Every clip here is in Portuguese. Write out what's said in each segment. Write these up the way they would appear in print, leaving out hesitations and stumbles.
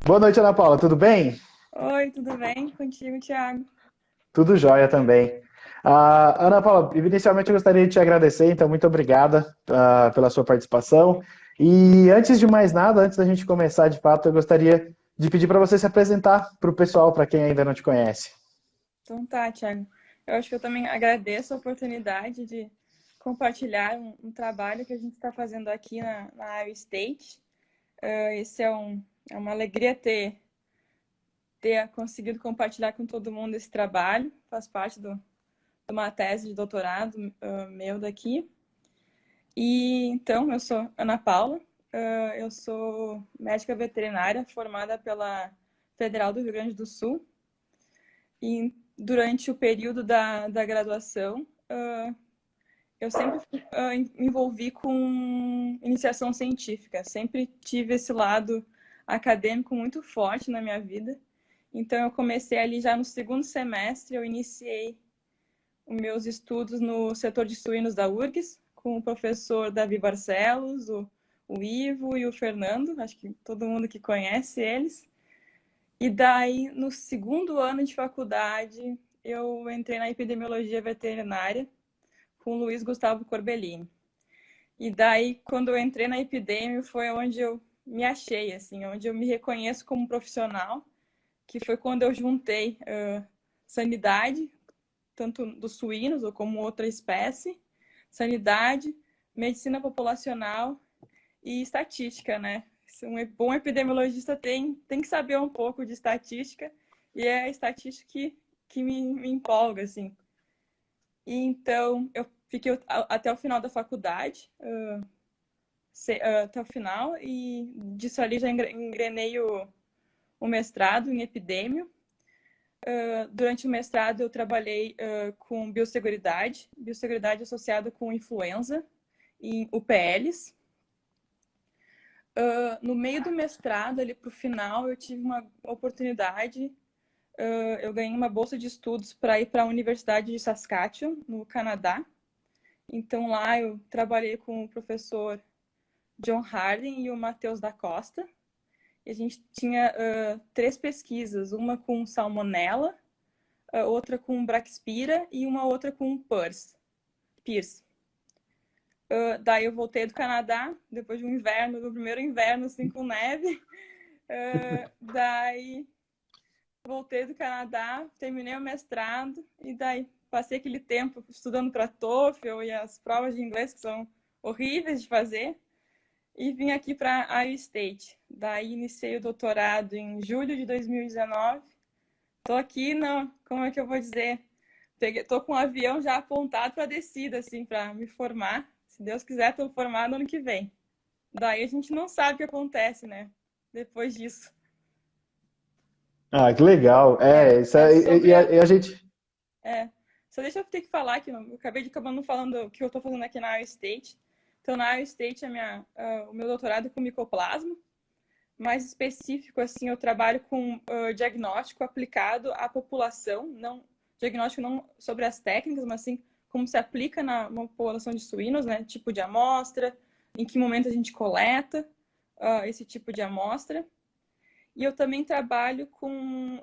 Boa noite, Ana Paula, tudo bem? Oi, tudo bem? Contigo, Thiago? Tudo jóia também. Ana Paula, inicialmente eu gostaria de te agradecer, então muito obrigada pela sua participação. E antes de mais nada, antes da gente começar de fato, eu gostaria de pedir para você se apresentar para o pessoal, para quem ainda não te conhece. Então tá, Thiago. Eu acho que eu também agradeço a oportunidade de compartilhar um trabalho que a gente está fazendo aqui na Iowa State. Esse é uma alegria ter conseguido compartilhar com todo mundo esse trabalho. Faz parte de uma tese de doutorado meu daqui. E então, eu sou Ana Paula, eu sou médica veterinária formada pela Federal do Rio Grande do Sul. E durante o período da graduação, eu sempre me envolvi com iniciação científica, sempre tive esse lado acadêmico muito forte na minha vida. Então, eu comecei ali já no segundo semestre, eu iniciei os meus estudos no setor de suínos da URGS, com o professor Davi Barcelos, o Ivo e o Fernando, acho que todo mundo que conhece eles. E daí, no segundo ano de faculdade, eu entrei na epidemiologia veterinária com o Luiz Gustavo Corbellini. E daí, quando eu entrei na epidemia, foi onde eu me achei, assim, onde eu me reconheço como profissional, que foi quando eu juntei sanidade, tanto dos suínos ou como outra espécie, sanidade, medicina populacional e estatística, né? Um bom epidemiologista tem que saber um pouco de estatística, e é a estatística que me empolga, assim. E então, eu fiquei até o final da faculdade, até o final, e disso ali já engrenei o mestrado em epidemia. Durante o mestrado, eu trabalhei com biosseguridade associada com influenza em UPLs. No meio do mestrado, ali para o final, eu tive uma oportunidade. Eu ganhei uma bolsa de estudos para ir para a Universidade de Saskatchewan, no Canadá. Então, lá eu trabalhei com o professor John Harding e o Matheus da Costa. E a gente tinha três pesquisas, uma com salmonella, outra com Braxpira e uma outra com Pierce. Daí eu voltei do Canadá, depois de um inverno, do primeiro inverno, assim, com neve. Daí voltei do Canadá, terminei o mestrado e daí passei aquele tempo estudando para TOEFL e as provas de inglês que são horríveis de fazer e vim aqui para Iowa State. Daí iniciei o doutorado em julho de 2019. Tô aqui, não, como é que eu vou dizer? Tô com um avião já apontado para descida, assim, para me formar. Se Deus quiser, tô formado ano que vem. Daí a gente não sabe o que acontece, né? Depois disso. Ah, que legal. É, Isso é aí, sobre a, e a gente. É, só deixa eu ter que falar que eu acabei de acabando falando o que eu estou fazendo aqui na Iowa State. Então, na Iowa State, o meu doutorado é com micoplasma. Mais específico, assim, eu trabalho com diagnóstico aplicado à população, não diagnóstico não sobre as técnicas, mas assim como se aplica na população de suínos, né? Tipo de amostra, em que momento a gente coleta esse tipo de amostra. E eu também trabalho com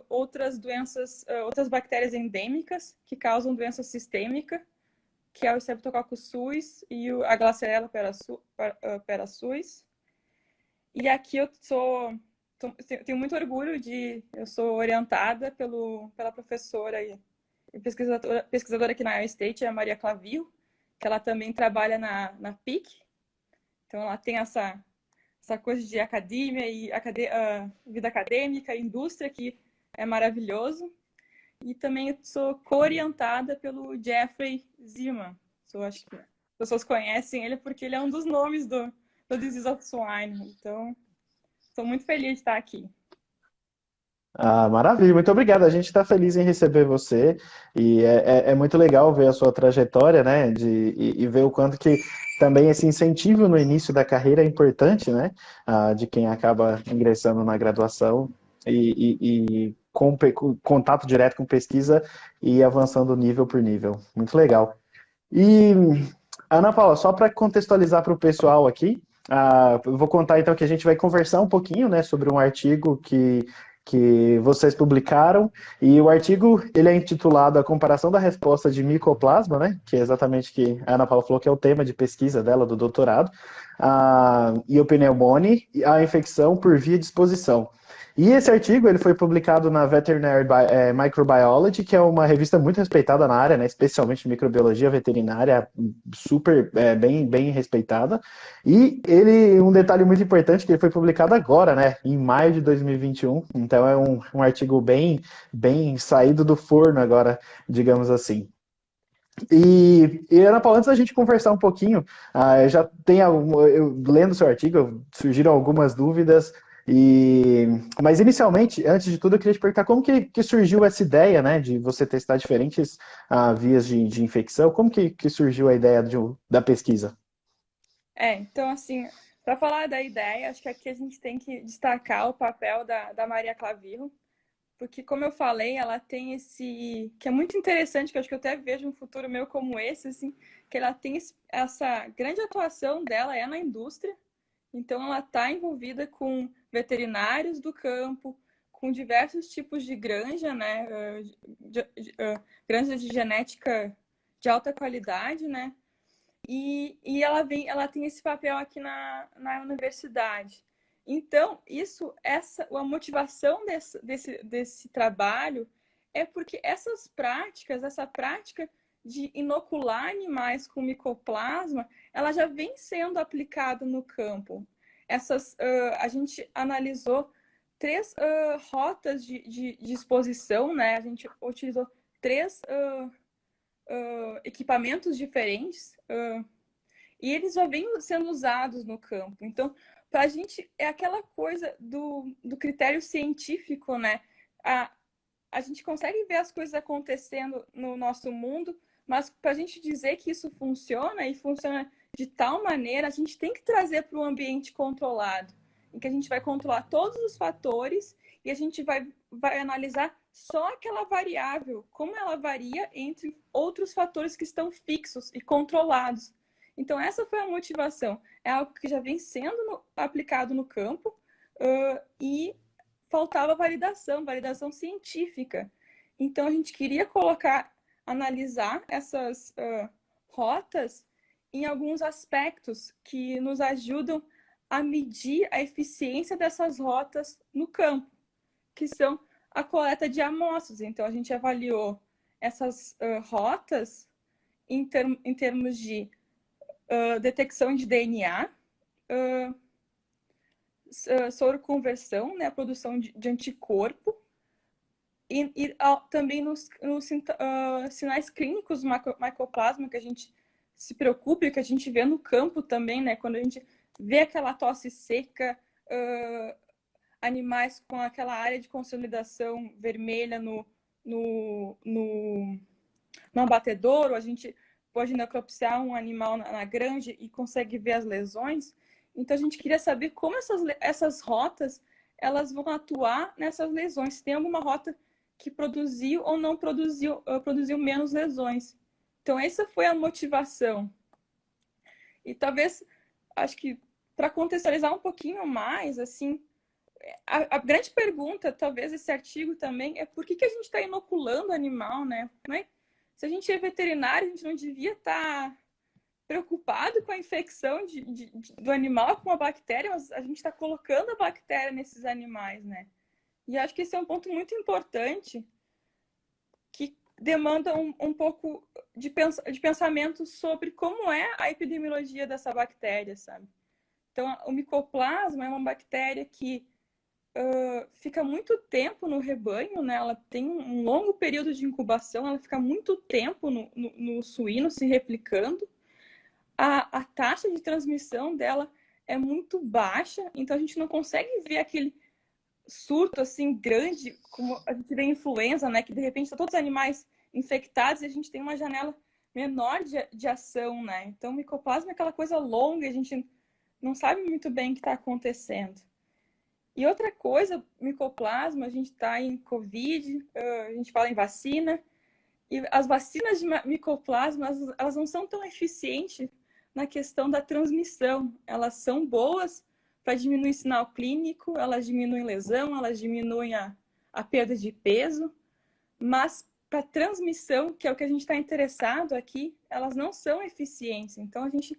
outras doenças, outras bactérias endêmicas que causam doença sistêmica, que é o Streptococcus suis e a Glaciella perassus. E aqui tenho muito orgulho eu sou orientada pela professora e pesquisadora aqui na Iowa State, a Maria Clavio, que ela também trabalha na PIC. Então, ela tem essa coisa de academia e vida acadêmica, indústria, que é maravilhoso. E também sou co-orientada pelo Jeffrey Zimmerman. Acho que as pessoas conhecem ele porque ele é um dos nomes do Disease of Swine. Então, estou muito feliz de estar aqui. Ah, maravilha, muito obrigado. A gente está feliz em receber você e é muito legal ver a sua trajetória, né? E ver o quanto que também esse incentivo no início da carreira é importante, né? De quem acaba ingressando na graduação e com contato direto com pesquisa e avançando nível por nível. Muito legal. E, Ana Paula, só para contextualizar para o pessoal aqui. Eu vou contar então que a gente vai conversar um pouquinho, né, sobre um artigo que vocês publicaram, e o artigo ele é intitulado A Comparação da Resposta de Micoplasma, né, que é exatamente o que a Ana Paula falou que é o tema de pesquisa dela do doutorado, e o pneumonia, a infecção por via de exposição. E esse artigo ele foi publicado na Veterinary Microbiology, que é uma revista muito respeitada na área, né, especialmente microbiologia veterinária, super bem respeitada. E ele, um detalhe muito importante, que ele foi publicado agora, né, em maio de 2021. Então é um artigo bem saído do forno agora, digamos assim. Ana Paula, antes da gente conversar um pouquinho, já tem lendo seu artigo, surgiram algumas dúvidas, mas inicialmente, antes de tudo, eu queria te perguntar como que surgiu essa ideia, né, de você testar diferentes vias de infecção, como que surgiu a ideia da pesquisa? Então, assim, para falar da ideia, acho que aqui a gente tem que destacar o papel da Maria Clavirro, porque, como eu falei, ela tem esse... que é muito interessante, que eu acho que eu até vejo um futuro meu como esse, assim, que ela tem essa grande atuação dela é na indústria, então ela está envolvida com veterinários do campo, com diversos tipos de granja, né, granjas de genética de alta qualidade, né, e ela tem esse papel aqui na universidade. Então, a motivação desse trabalho é porque essa prática de inocular animais com micoplasma, ela já vem sendo aplicada no campo. A gente analisou 3 rotas de exposição, né? A gente utilizou 3 equipamentos diferentes, e eles já vêm sendo usados no campo. Então, para a gente, é aquela coisa do critério científico, né? A gente consegue ver as coisas acontecendo no nosso mundo, mas para a gente dizer que isso funciona e funciona de tal maneira, a gente tem que trazer para um ambiente controlado, em que a gente vai controlar todos os fatores e a gente vai analisar só aquela variável, como ela varia entre outros fatores que estão fixos e controlados. Então, essa foi a motivação. É algo que já vem sendo aplicado no campo e faltava validação científica. Então, a gente queria analisar essas rotas em alguns aspectos que nos ajudam a medir a eficiência dessas rotas no campo, que são a coleta de amostras. Então, a gente avaliou essas rotas em termos de detecção de DNA, soroconversão, né, a produção de anticorpo, e também nos sinais clínicos do micoplasma, que a gente se preocupa e que a gente vê no campo também, né, quando a gente vê aquela tosse seca, animais com aquela área de consolidação vermelha no abatedouro, a gente pode necropsiar um animal na granja e consegue ver as lesões. Então, a gente queria saber como essas rotas elas vão atuar nessas lesões. Se tem alguma rota que produziu ou não produziu menos lesões. Então, essa foi a motivação. E talvez, acho que para contextualizar um pouquinho mais, assim, a grande pergunta, talvez esse artigo também, é por que a gente está inoculando animal, né? Se a gente é veterinário, a gente não devia estar preocupado com a infecção do animal com a bactéria, mas a gente está colocando a bactéria nesses animais, né? E acho que esse é um ponto muito importante que demanda um pouco de pensamento sobre como é a epidemiologia dessa bactéria, sabe? Então, o micoplasma é uma bactéria que fica muito tempo no rebanho, né? Ela tem um longo período de incubação, ela fica muito tempo no suíno se replicando. A taxa de transmissão dela é muito baixa, então a gente não consegue ver aquele surto assim grande, como a gente vê em influenza, né? Que de repente estão todos os animais infectados e a gente tem uma janela menor de ação, né? Então, o micoplasma é aquela coisa longa, a gente não sabe muito bem o que está acontecendo. E outra coisa, micoplasma, a gente está em Covid, a gente fala em vacina, e as vacinas de micoplasma, elas não são tão eficientes na questão da transmissão. Elas são boas para diminuir sinal clínico, elas diminuem lesão, elas diminuem a perda de peso, mas para transmissão, que é o que a gente está interessado aqui, elas não são eficientes. Então, a gente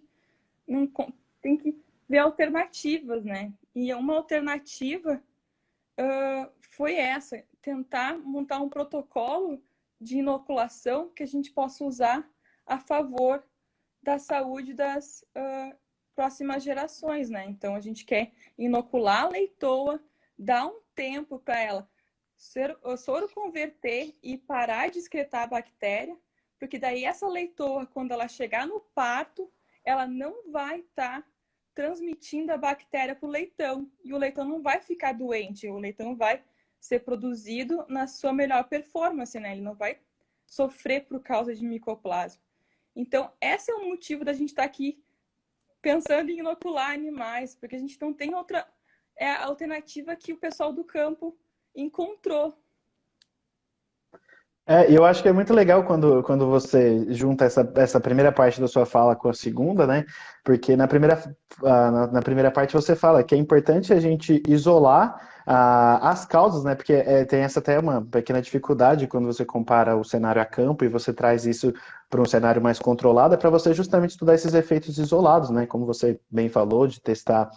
não, tem que ver alternativas, né? E uma alternativa foi essa, tentar montar um protocolo de inoculação que a gente possa usar a favor da saúde das próximas gerações, né? Então, a gente quer inocular a leitoa, dar um tempo para ela soro converter e parar de excretar a bactéria, porque daí essa leitoa, quando ela chegar no parto, ela não vai estar transmitindo a bactéria para o leitão, e o leitão não vai ficar doente, o leitão vai ser produzido na sua melhor performance, né? Ele não vai sofrer por causa de micoplasma. Então, esse é o motivo da gente estar aqui pensando em inocular animais, porque a gente não tem outra alternativa que o pessoal do campo encontrou. Eu acho que é muito legal quando você junta essa primeira parte da sua fala com a segunda, né? Porque na primeira parte você fala que é importante a gente isolar as causas, né? Porque tem essa até uma pequena dificuldade quando você compara o cenário a campo e você traz isso para um cenário mais controlado, é para você justamente estudar esses efeitos isolados, né? Como você bem falou, de testar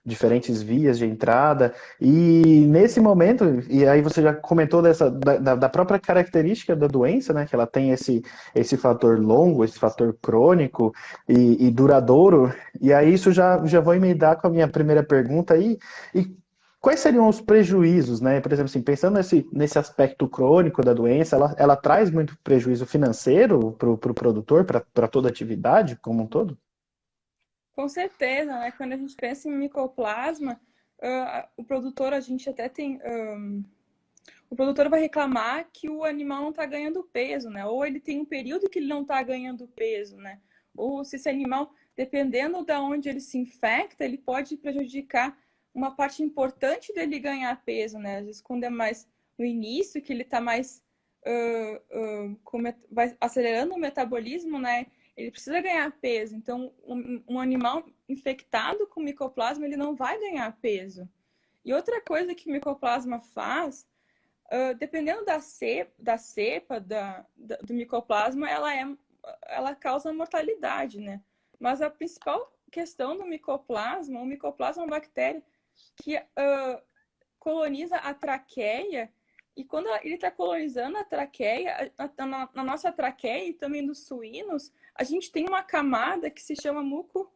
diferentes vias de entrada. E nesse momento, e aí você já comentou da própria característica da doença, né? Que ela tem esse fator longo, esse fator crônico e duradouro. E aí isso já vou emendar com a minha primeira pergunta aí. E quais seriam os prejuízos, né? Por exemplo, assim, pensando nesse aspecto crônico da doença, ela traz muito prejuízo financeiro para o produtor, para toda a atividade como um todo? Com certeza, né? Quando a gente pensa em micoplasma, o produtor, a gente até tem. O produtor vai reclamar que o animal não está ganhando peso, né? Ou ele tem um período que ele não está ganhando peso, né? Ou se esse animal, dependendo de onde ele se infecta, ele pode prejudicar uma parte importante dele ganhar peso, né? Às vezes, quando é mais no início, que ele está mais vai acelerando o metabolismo, né? Ele precisa ganhar peso. Então, um animal infectado com micoplasma, ele não vai ganhar peso. E outra coisa que o micoplasma faz, dependendo da cepa do micoplasma, ela causa mortalidade, né? Mas a principal questão do micoplasma, o micoplasma é uma bactéria que coloniza a traqueia, e quando ele está colonizando a traqueia, na nossa traqueia e também dos suínos, a gente tem uma camada que se chama muco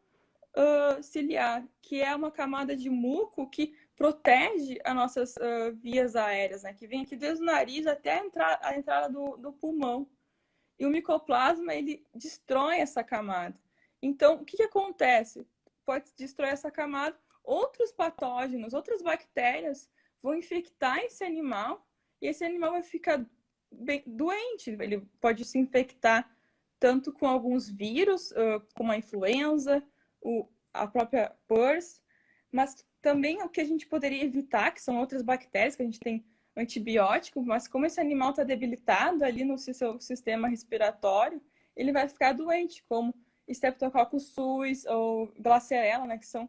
ciliar, que é uma camada de muco que protege as nossas vias aéreas, né? Que vem aqui desde o nariz até a entrada do pulmão. E o micoplasma, ele destrói essa camada. Então, o que acontece? Pode destruir essa camada, outros patógenos, outras bactérias vão infectar esse animal, e esse animal vai ficar doente. Ele pode se infectar tanto com alguns vírus, como a influenza, a própria PRRS, mas também o que a gente poderia evitar, que são outras bactérias, que a gente tem antibiótico, mas como esse animal está debilitado ali no seu sistema respiratório, ele vai ficar doente, como Streptococcus suis ou Glasserella, né, que são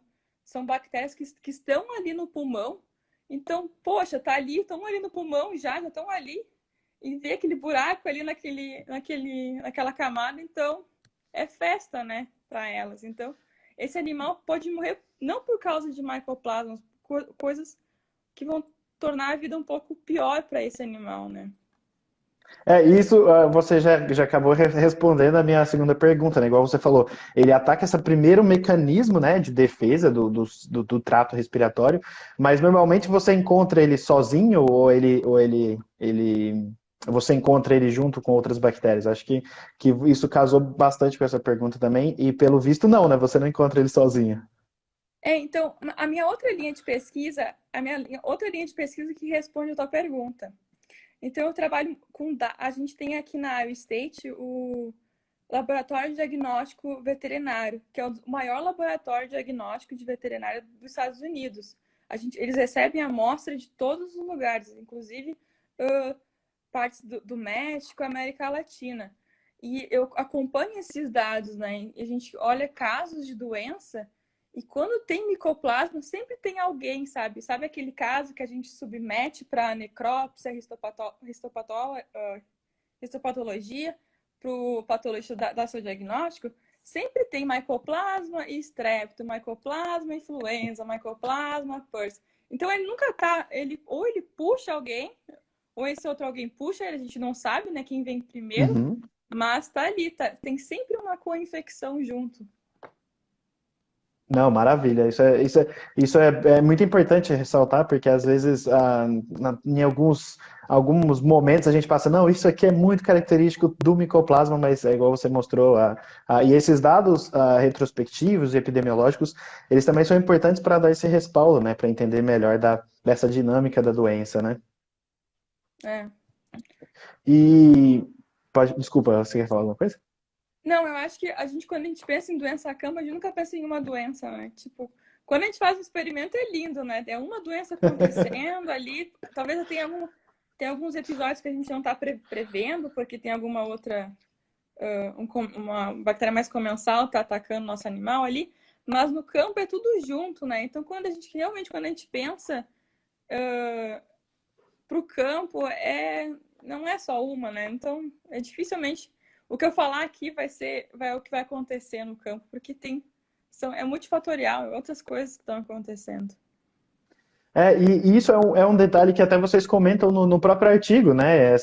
bactérias que estão ali no pulmão. Então, poxa, tá ali, estão ali no pulmão já estão ali, e vê aquele buraco ali naquela camada, então é festa, né, para elas. Então, esse animal pode morrer não por causa de micoplasmas, coisas que vão tornar a vida um pouco pior para esse animal, né? Isso você já acabou respondendo a minha segunda pergunta, né? Igual você falou, ele ataca esse primeiro mecanismo, né, de defesa do trato respiratório, mas normalmente você encontra ele sozinho ou você encontra ele junto com outras bactérias? Acho que isso casou bastante com essa pergunta também, e pelo visto não, né? Você não encontra ele sozinho. Então, a minha outra linha de pesquisa, que responde a tua pergunta. Então, eu trabalho com. A gente tem aqui na Iowa State o Laboratório de Diagnóstico Veterinário, que é o maior laboratório de diagnóstico de veterinário dos Estados Unidos. Eles recebem amostra de todos os lugares, inclusive partes do México, América Latina. E eu acompanho esses dados, né? E a gente olha casos de doença e quando tem micoplasma, sempre tem alguém, sabe? Sabe aquele caso que a gente submete para necrópsia, histopatologia, para o patologista dar seu diagnóstico? Sempre tem mycoplasma e strepto, mycoplasma, influenza, mycoplasma, PRRS. Então ele nunca tá, ou ele puxa alguém, ou esse outro alguém puxa ele, a gente não sabe, né, quem vem primeiro, Uhum. mas tá ali, tá, tem sempre uma co-infecção junto. Não, maravilha. Isso é muito importante ressaltar, porque às vezes em alguns momentos a gente passa, não, isso aqui é muito característico do micoplasma, mas é igual você mostrou. E esses dados retrospectivos e epidemiológicos, eles também são importantes para dar esse respaldo, né, para entender melhor dessa dinâmica da doença, né? É. E, desculpa, você quer falar alguma coisa? Não, eu acho que quando a gente pensa em doença cama, a gente nunca pensa em uma doença, né? Tipo, quando a gente faz um experimento é lindo, né? É uma doença acontecendo ali. Talvez tem alguns episódios que a gente não está prevendo, porque tem alguma outra, uma bactéria mais comensal está atacando nosso animal ali. Mas no campo é tudo junto, né? Então, quando a gente pensa para o campo, não é só uma, né? Então, dificilmente o que eu falar aqui vai o que vai acontecer no campo, porque é multifatorial, outras coisas que estão acontecendo. E isso é um detalhe que até vocês comentam no próprio artigo, né?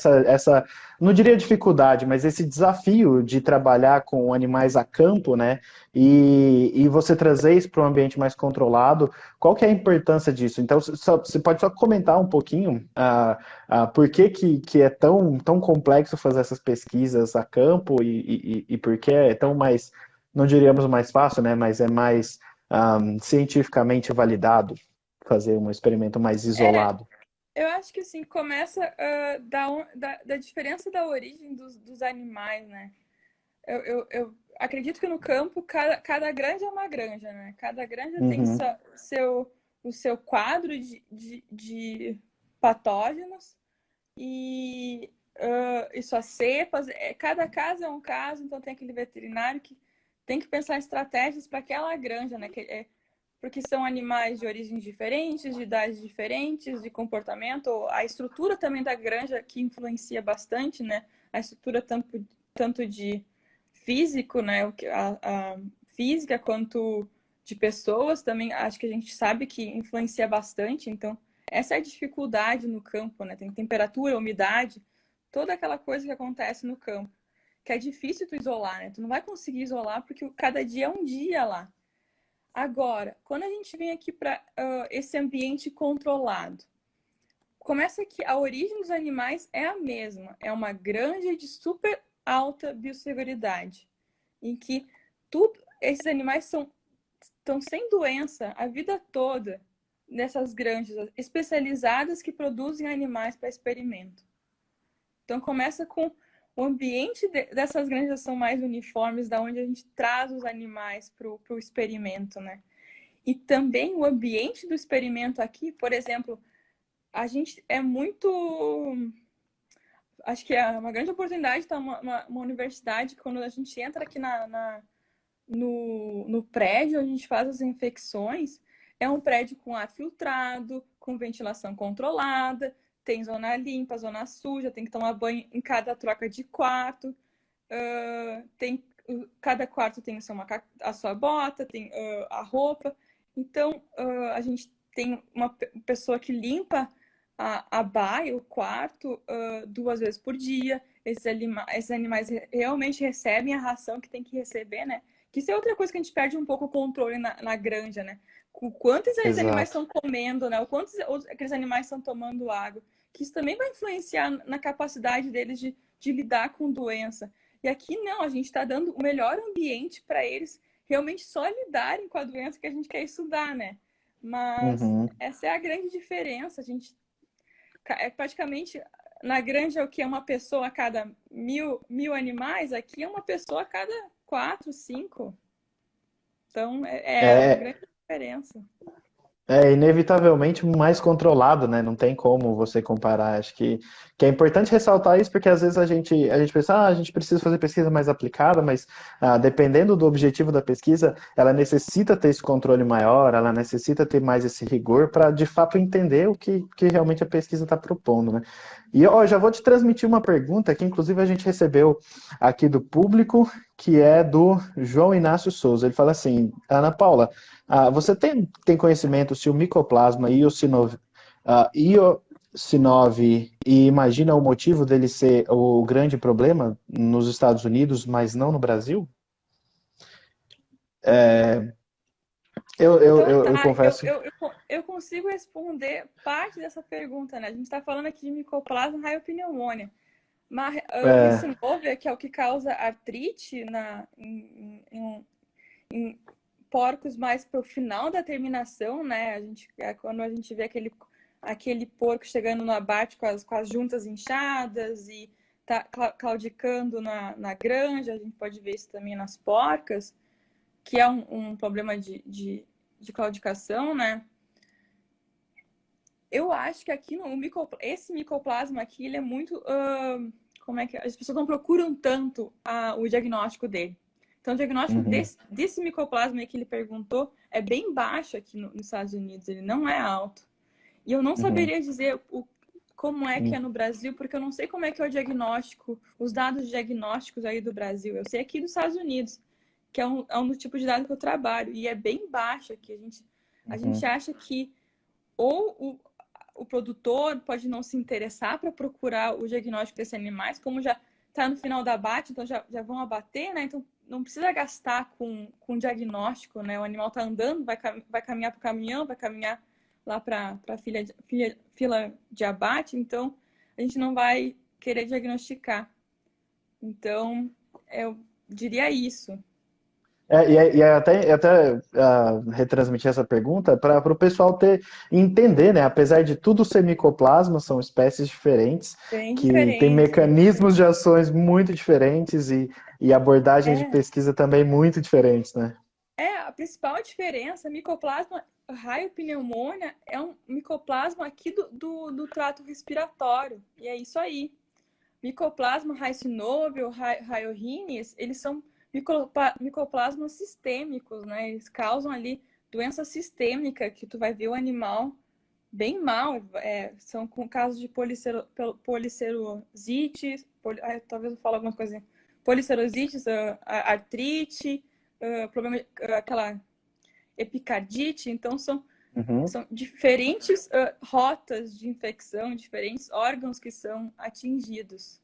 Não diria dificuldade, mas esse desafio de trabalhar com animais a campo, né? E você trazer isso para um ambiente mais controlado, qual que é a importância disso? Então, você pode só comentar um pouquinho por que é tão complexo fazer essas pesquisas a campo e por que é tão mais, não diríamos mais fácil, né? Mas é mais cientificamente validado fazer um experimento mais É, isolado. eu acho que assim, começa da diferença da origem dos animais, né? Eu acredito que no campo, cada granja é uma granja, né? Cada granja tem Uhum, o seu quadro de patógenos e suas cepas. Cada caso é um caso, então tem aquele veterinário que tem que pensar em estratégias para aquela granja, né? Porque são animais de origens diferentes, de idades diferentes, de comportamento. A estrutura também da granja que influencia bastante, né? A estrutura tanto de físico, né? A física quanto de pessoas também, acho que a gente sabe que influencia bastante. Então, essa é a dificuldade no campo, né? Tem temperatura, umidade, toda aquela coisa que acontece no campo, que é difícil tu isolar, né? Tu não vai conseguir isolar porque cada dia é um dia lá. Agora, quando a gente vem aqui para esse ambiente controlado, começa que a origem dos animais é a mesma, é uma granja de super alta biosseguridade, em que esses animais estão sem doença a vida toda nessas granjas especializadas que produzem animais para experimento. Então começa com o ambiente dessas granjas são mais uniformes, da onde a gente traz os animais para o experimento, né? E também o ambiente do experimento aqui, por exemplo, a gente é muito. Acho que é uma grande oportunidade estar uma universidade, quando a gente entra aqui no prédio, a gente faz as infecções. É um prédio com ar filtrado, com ventilação controlada, tem zona limpa, zona suja, tem que tomar banho em cada troca de quarto. Cada quarto tem a sua bota, tem a roupa. Então, a gente tem uma pessoa que limpa a baia, o quarto, 2 vezes por dia. Esses animais realmente recebem a ração que tem que receber, né? Que isso é outra coisa que a gente perde um pouco o controle na granja, né? O quanto esses animais exato. estão comendo, né? O quanto aqueles animais estão tomando água. Que isso também vai influenciar na capacidade deles de lidar com doença. E aqui não, a gente está dando o melhor ambiente para eles realmente só lidarem com a doença que a gente quer estudar, né? Mas Uhum. essa é a grande diferença. A gente praticamente na granja o que é uma pessoa a cada mil animais, aqui é uma pessoa a cada 4, 5. Então é a É, grande diferença. É inevitavelmente mais controlado, né? Não tem como você comparar. Acho que é importante ressaltar isso, porque às vezes a gente pensa, a gente precisa fazer pesquisa mais aplicada, mas dependendo do objetivo da pesquisa, ela necessita ter esse controle maior, ela necessita ter mais esse rigor para de fato entender o que realmente a pesquisa está propondo, né? E ó, já vou te transmitir uma pergunta que, inclusive, a gente recebeu aqui do público, que é do João Inácio Souza. Ele fala assim, Ana Paula. Você tem conhecimento se o micoplasma Iosinove e imagina o motivo dele ser o grande problema nos Estados Unidos, mas não no Brasil? Eu Tá, confesso. eu consigo responder parte dessa pergunta, né? A gente está falando aqui de micoplasma raiopneumônia. Mas o É, Ricinovia, que é o que causa artrite em porcos mais para o final da terminação, né? Quando a gente vê aquele porco chegando no abate com as juntas inchadas e tá claudicando na granja, a gente pode ver isso também nas porcas, que é um problema de claudicação, né? Eu acho que aqui esse micoplasma aqui, ele é muito. Como é que as pessoas não procuram tanto o diagnóstico dele. Então, o diagnóstico uhum, desse micoplasma que ele perguntou é bem baixo aqui nos Estados Unidos, ele não é alto. E eu não uhum, saberia dizer como é que é uhum, no Brasil, porque eu não sei como é que é o diagnóstico, os dados diagnósticos aí do Brasil. Eu sei aqui dos Estados Unidos, que é um tipo de dado que eu trabalho, e é bem baixo aqui. A gente uhum, acha que ou o produtor pode não se interessar para procurar o diagnóstico desses animais, como já está no final da abate, então já vão abater, né? Então não precisa gastar com diagnóstico, né? O animal está andando, vai caminhar para o caminhão, vai caminhar lá para a fila de abate, então a gente não vai querer diagnosticar. Então, eu diria isso. E até retransmitir essa pergunta para o pessoal entender, né? Apesar de tudo ser micoplasma, são espécies diferentes, Bem que têm diferente. mecanismos de ações muito diferentes e abordagens de É, pesquisa também muito diferentes, né? a principal diferença, micoplasma raiopneumônia é um micoplasma aqui do trato respiratório. E é isso aí. Micoplasma ricinovil, raiorrhinius, eles são micoplasmas sistêmicos, né? Eles causam ali doença sistêmica, que tu vai ver o animal bem mal. São com casos de policerosite, talvez eu fale alguma coisa. Policerosites, artrite, problema, aquela epicardite. Então, Uhum. são diferentes rotas de infecção, diferentes órgãos que são atingidos.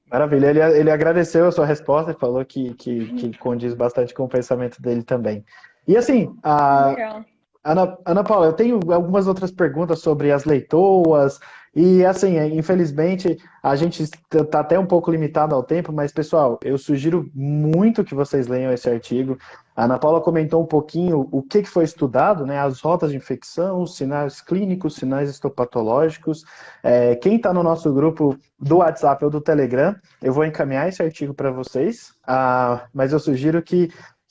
Maravilha. Ele agradeceu a sua resposta e falou que condiz bastante com o pensamento dele também. E assim, Legal. Ana Paula, eu tenho algumas outras perguntas sobre as leitoas, e assim, infelizmente, a gente está até um pouco limitado ao tempo, mas pessoal, eu sugiro muito que vocês leiam esse artigo. A Ana Paula comentou um pouquinho o que foi estudado, né? As rotas de infecção, os sinais clínicos, sinais histopatológicos. Quem está no nosso grupo do WhatsApp ou do Telegram, eu vou encaminhar esse artigo para vocês, mas eu sugiro que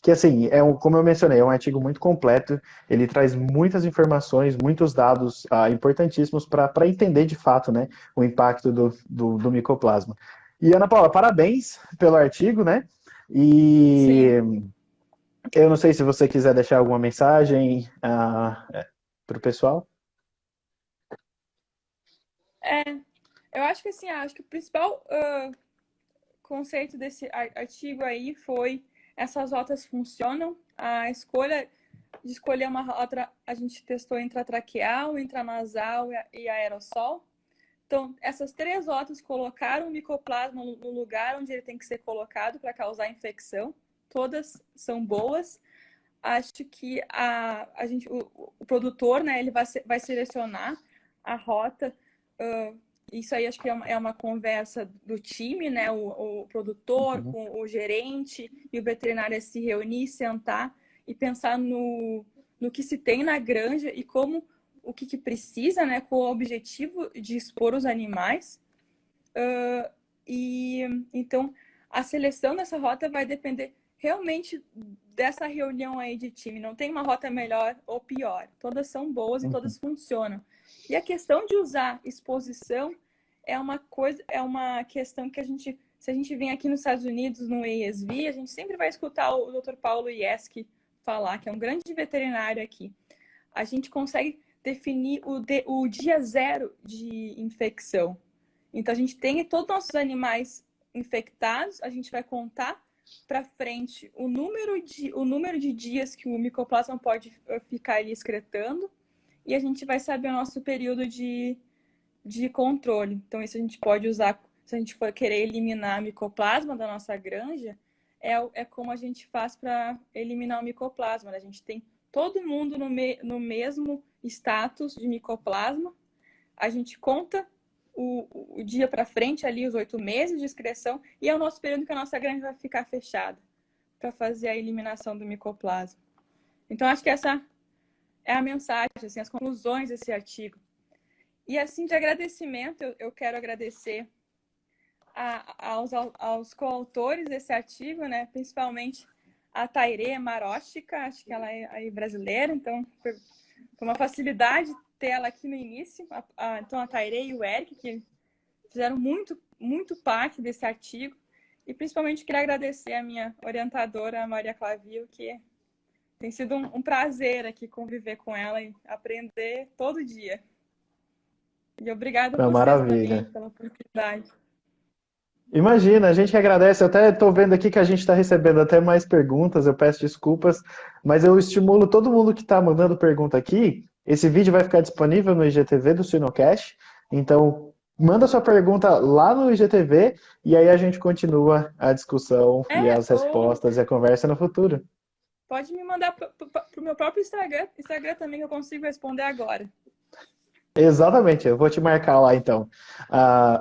assim, como eu mencionei, é um artigo muito completo, ele traz muitas informações, muitos dados importantíssimos para entender de fato, né, o impacto do micoplasma. E Ana Paula, parabéns pelo artigo, né? E Sim. eu não sei se você quiser deixar alguma mensagem para o pessoal. É, eu acho que assim, acho que o principal conceito desse artigo aí foi essas rotas funcionam. A escolha de escolher uma rota, a gente testou intratraqueal, intranasal e aerossol. Então, essas três rotas colocaram o micoplasma no lugar onde ele tem que ser colocado para causar infecção. Todas são boas. Acho que o produtor, né, ele vai selecionar a rota. Isso aí acho que é uma conversa do time, né? O produtor Uhum, com o gerente e o veterinário se reunir, sentar e pensar no que se tem na granja e o que precisa, né? Com o objetivo de expor os animais. E então a seleção dessa rota vai depender realmente dessa reunião aí de time. Não tem uma rota melhor ou pior. Todas são boas e todas funcionam. E a questão de usar exposição é uma questão que se a gente vem aqui nos Estados Unidos no ASV, a gente sempre vai escutar o Dr. Paulo Ieski falar, que é um grande veterinário aqui. A gente consegue definir o dia zero de infecção. Então, a gente tem todos os nossos animais infectados, a gente vai contar para frente o número de dias que o micoplasma pode ficar ali excretando, e a gente vai saber o nosso período de controle. Então, isso a gente pode usar, se a gente for querer eliminar micoplasma da nossa granja, é como a gente faz para eliminar o micoplasma. Né? A gente tem todo mundo no mesmo status de micoplasma, a gente conta o dia para frente, ali os 8 meses de excreção, e é o nosso período que a nossa granja vai ficar fechada para fazer a eliminação do micoplasma. Então, acho que essa é a mensagem, assim, as conclusões desse artigo. E, assim, de agradecimento, eu quero agradecer aos coautores desse artigo, né? Principalmente a Tairê Maróstica, acho que ela é aí brasileira, então foi uma facilidade ter ela aqui no início. Então, a Tairê e o Eric, que fizeram muito parte desse artigo. E, principalmente, queria agradecer a minha orientadora, a Maria Clavio, que tem sido um prazer aqui conviver com ela e aprender todo dia. E obrigada a vocês também pela oportunidade. Imagina, a gente que agradece. Eu até estou vendo aqui que a gente está recebendo até mais perguntas, eu peço desculpas, mas eu estimulo todo mundo que está mandando pergunta aqui. Esse vídeo vai ficar disponível no IGTV do Suinocast, então manda sua pergunta lá no IGTV e aí a gente continua a discussão e as respostas e a conversa no futuro. Pode me mandar para o meu próprio Instagram também, que eu consigo responder agora. Exatamente, eu vou te marcar lá então.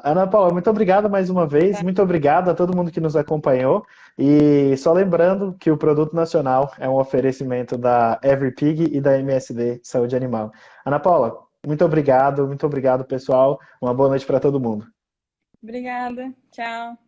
Ana Paula, muito obrigado mais uma vez, muito obrigado a todo mundo que nos acompanhou. E só lembrando que o Produto Nacional é um oferecimento da EveryPig e da MSD Saúde Animal. Ana Paula, muito obrigado pessoal. Uma boa noite para todo mundo. Obrigada, tchau.